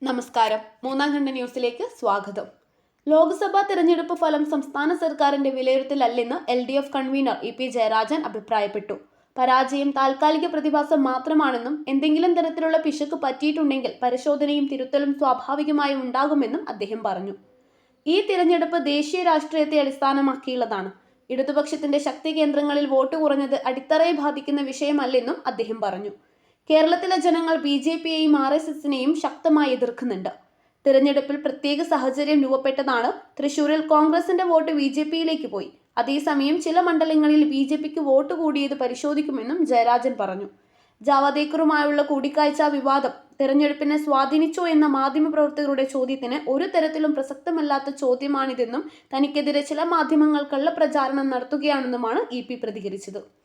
നമസ്കാരം. മൂന്നാം ഖണ്ഡ ന്യൂസിലേക്ക് സ്വാഗതം. ലോക്സഭാ തെരഞ്ഞെടുപ്പ് ഫലം സംസ്ഥാന സർക്കാരിന്റെ വിലയിരുത്തലല്ലെന്ന് LDF കൺവീനർ EP ജയരാജൻ അഭിപ്രായപ്പെട്ടു. പരാജയം താൽക്കാലിക പ്രതിഭാസം മാത്രമാണെന്നും എന്തെങ്കിലും തരത്തിലുള്ള പിശക് പറ്റിയിട്ടുണ്ടെങ്കിൽ പരിശോധനയും തിരുത്തലും സ്വാഭാവികമായും ഉണ്ടാകുമെന്നും അദ്ദേഹം പറഞ്ഞു. ഈ തിരഞ്ഞെടുപ്പ് ദേശീയ രാഷ്ട്രീയത്തെ അടിസ്ഥാനമാക്കിയുള്ളതാണ്. ഇടതുപക്ഷത്തിന്റെ ശക്തി കേന്ദ്രങ്ങളിൽ വോട്ട് കുറഞ്ഞത് അടിത്തറയെ ബാധിക്കുന്ന വിഷയമല്ലെന്നും അദ്ദേഹം പറഞ്ഞു. കേരളത്തിലെ ജനങ്ങൾ BJPയെയും RSSനെയും ശക്തമായി എതിർക്കുന്നുണ്ട്. തിരഞ്ഞെടുപ്പിൽ പ്രത്യേക സാഹചര്യം രൂപപ്പെട്ടതാണ്. തൃശൂരിൽ കോൺഗ്രസിന്റെ വോട്ട് BJPയിലേക്ക് പോയി. അതേസമയം ചില മണ്ഡലങ്ങളിൽ BJPക്ക് വോട്ട് കൂടിയത് പരിശോധിക്കുമെന്നും ജയരാജൻ പറഞ്ഞു. ജാവദേക്കറുമായുള്ള കൂടിക്കാഴ്ച വിവാദം തെരഞ്ഞെടുപ്പിനെ സ്വാധീനിച്ചോ എന്ന മാധ്യമപ്രവർത്തകരുടെ ചോദ്യത്തിന് ഒരു തരത്തിലും പ്രസക്തമല്ലാത്ത ചോദ്യമാണിതെന്നും തനിക്കെതിരെ ചില മാധ്യമങ്ങൾ കള്ളപ്രചാരണം നടത്തുകയാണെന്നുമാണ് EP പ്രതികരിച്ചത്.